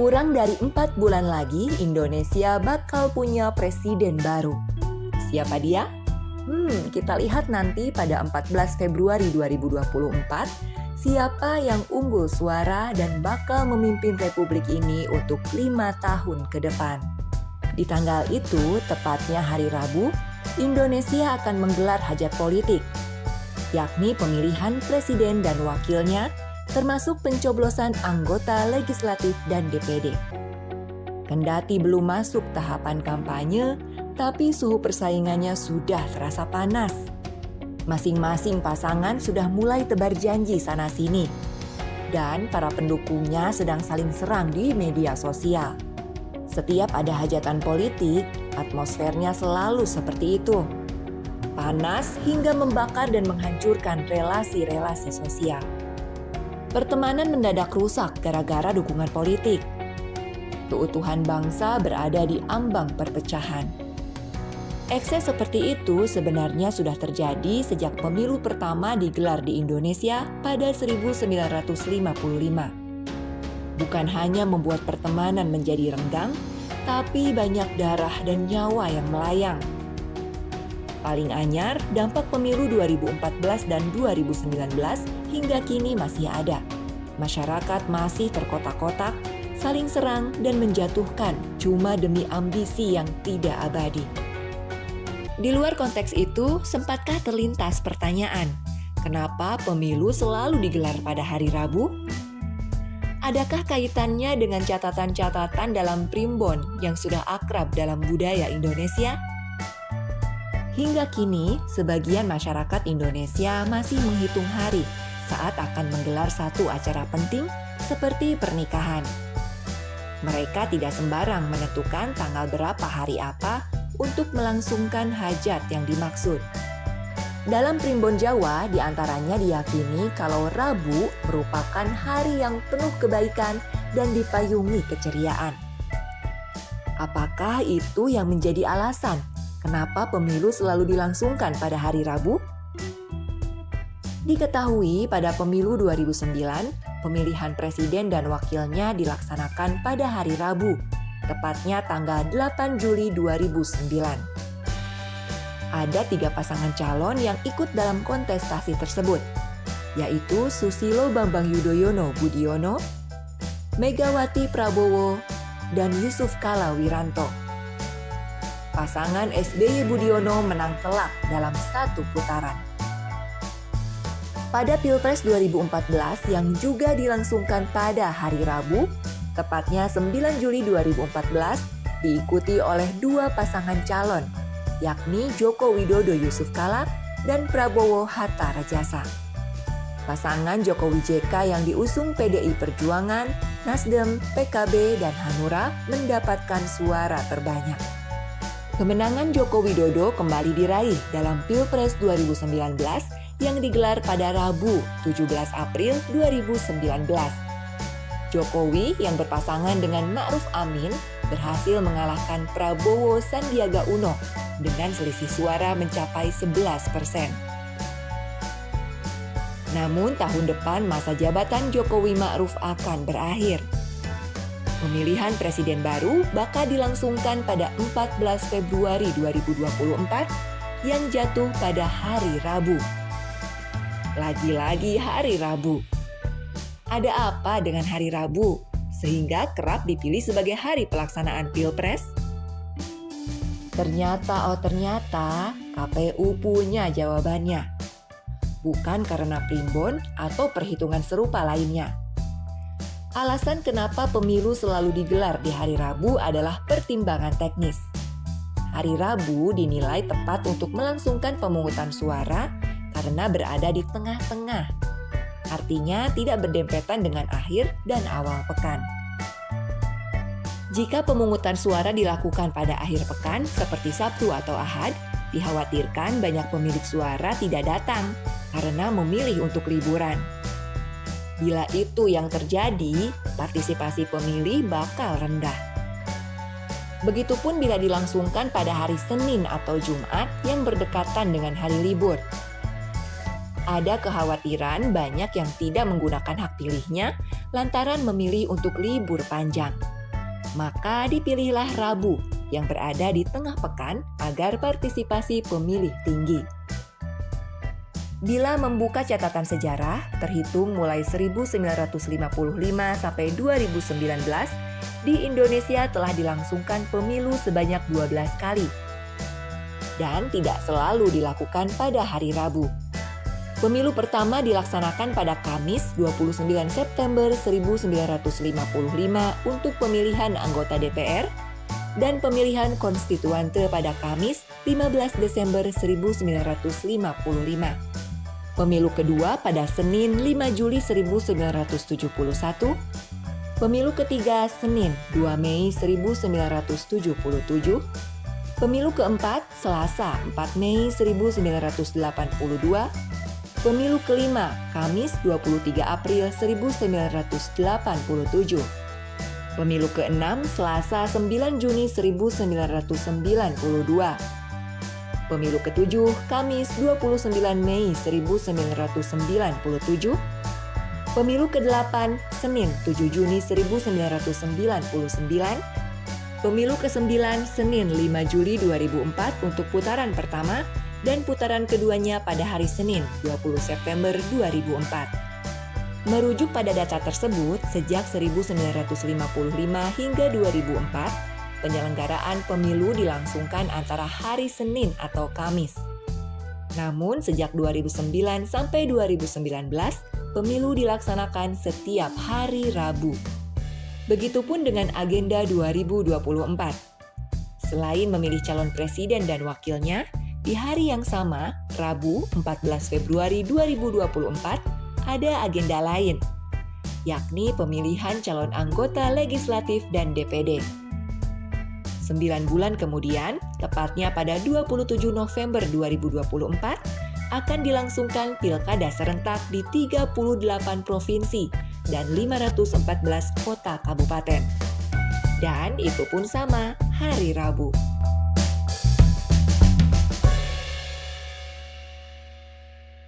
Kurang dari 4 bulan lagi, Indonesia bakal punya presiden baru. Siapa dia? Kita lihat nanti pada 14 Februari 2024, siapa yang unggul suara dan bakal memimpin Republik ini untuk 5 tahun ke depan. Di tanggal itu, tepatnya hari Rabu, Indonesia akan menggelar hajat politik, yakni pemilihan presiden dan wakilnya, termasuk pencoblosan anggota legislatif dan DPD. Kendati belum masuk tahapan kampanye, tapi suhu persaingannya sudah terasa panas. Masing-masing pasangan sudah mulai tebar janji sana-sini, dan para pendukungnya sedang saling serang di media sosial. Setiap ada hajatan politik, atmosfernya selalu seperti itu. Panas hingga membakar dan menghancurkan relasi-relasi sosial. Pertemanan mendadak rusak gara-gara dukungan politik. Keutuhan bangsa berada di ambang perpecahan. Ekses seperti itu sebenarnya sudah terjadi sejak pemilu pertama digelar di Indonesia pada 1955. Bukan hanya membuat pertemanan menjadi renggang, tapi banyak darah dan nyawa yang melayang. Paling anyar, dampak pemilu 2014 dan 2019 hingga kini masih ada. Masyarakat masih terkotak-kotak, saling serang dan menjatuhkan cuma demi ambisi yang tidak abadi. Di luar konteks itu, sempatkah terlintas pertanyaan, kenapa pemilu selalu digelar pada hari Rabu? Adakah kaitannya dengan catatan-catatan dalam primbon yang sudah akrab dalam budaya Indonesia? Hingga kini, sebagian masyarakat Indonesia masih menghitung hari saat akan menggelar satu acara penting seperti pernikahan. Mereka tidak sembarang menentukan tanggal berapa hari apa untuk melangsungkan hajat yang dimaksud. Dalam primbon Jawa, diantaranya diyakini kalau Rabu merupakan hari yang penuh kebaikan dan dipayungi keceriaan. Apakah itu yang menjadi alasan kenapa pemilu selalu dilangsungkan pada hari Rabu? Diketahui pada pemilu 2009, pemilihan presiden dan wakilnya dilaksanakan pada hari Rabu, tepatnya tanggal 8 Juli 2009. Ada 3 pasangan calon yang ikut dalam kontestasi tersebut, yaitu Susilo Bambang Yudhoyono Budiono, Megawati Prabowo, dan Yusuf Kala Wiranto. Pasangan SBY Budiono menang telak dalam satu putaran. Pada Pilpres 2014 yang juga dilangsungkan pada hari Rabu, tepatnya 9 Juli 2014, diikuti oleh 2 pasangan calon, yakni Joko Widodo Yusuf Kala dan Prabowo Hatta Rajasa. Pasangan Jokowi JK yang diusung PDI Perjuangan, Nasdem, PKB, dan Hanura mendapatkan suara terbanyak. Kemenangan Joko Widodo kembali diraih dalam Pilpres 2019 yang digelar pada Rabu 17 April 2019. Jokowi yang berpasangan dengan Ma'ruf Amin berhasil mengalahkan Prabowo Sandiaga Uno dengan selisih suara mencapai 11%. Namun tahun depan masa jabatan Jokowi Ma'ruf akan berakhir. Pemilihan presiden baru bakal dilangsungkan pada 14 Februari 2024 yang jatuh pada hari Rabu. Lagi-lagi hari Rabu. Ada apa dengan hari Rabu sehingga kerap dipilih sebagai hari pelaksanaan Pilpres? Ternyata KPU punya jawabannya. Bukan karena primbon atau perhitungan serupa lainnya. Alasan kenapa pemilu selalu digelar di hari Rabu adalah pertimbangan teknis. Hari Rabu dinilai tepat untuk melangsungkan pemungutan suara karena berada di tengah-tengah. Artinya tidak berdempetan dengan akhir dan awal pekan. Jika pemungutan suara dilakukan pada akhir pekan seperti Sabtu atau Ahad, dikhawatirkan banyak pemilik suara tidak datang karena memilih untuk liburan. Bila itu yang terjadi, partisipasi pemilih bakal rendah. Begitupun bila dilangsungkan pada hari Senin atau Jumat yang berdekatan dengan hari libur. Ada kekhawatiran banyak yang tidak menggunakan hak pilihnya lantaran memilih untuk libur panjang. Maka dipilihlah Rabu yang berada di tengah pekan agar partisipasi pemilih tinggi. Bila membuka catatan sejarah, terhitung mulai 1955 sampai 2019, di Indonesia telah dilangsungkan pemilu sebanyak 12 kali. Dan tidak selalu dilakukan pada hari Rabu. Pemilu pertama dilaksanakan pada Kamis 29 September 1955 untuk pemilihan anggota DPR dan pemilihan konstituante pada Kamis 15 Desember 1955. Pemilu kedua pada Senin 5 Juli 1971. Pemilu ketiga Senin 2 Mei 1977. Pemilu keempat Selasa 4 Mei 1982. Pemilu kelima, Kamis 23 April 1987. Pemilu keenam, Selasa 9 Juni 1992. Pemilu ketujuh, Kamis 29 Mei 1997. Pemilu ke-8, Senin 7 Juni 1999. Pemilu ke-9, Senin 5 Juli 2004 untuk putaran pertama, dan putaran keduanya pada hari Senin, 20 September 2004. Merujuk pada data tersebut, sejak 1955 hingga 2004, penyelenggaraan pemilu dilangsungkan antara hari Senin atau Kamis. Namun, sejak 2009 sampai 2019, pemilu dilaksanakan setiap hari Rabu. Begitupun dengan agenda 2024. Selain memilih calon presiden dan wakilnya, di hari yang sama, Rabu 14 Februari 2024, ada agenda lain, yakni pemilihan calon anggota legislatif dan DPD. 9 bulan kemudian, tepatnya pada 27 November 2024, akan dilangsungkan pilkada serentak di 38 provinsi dan 514 kota kabupaten. Dan itu pun sama, hari Rabu.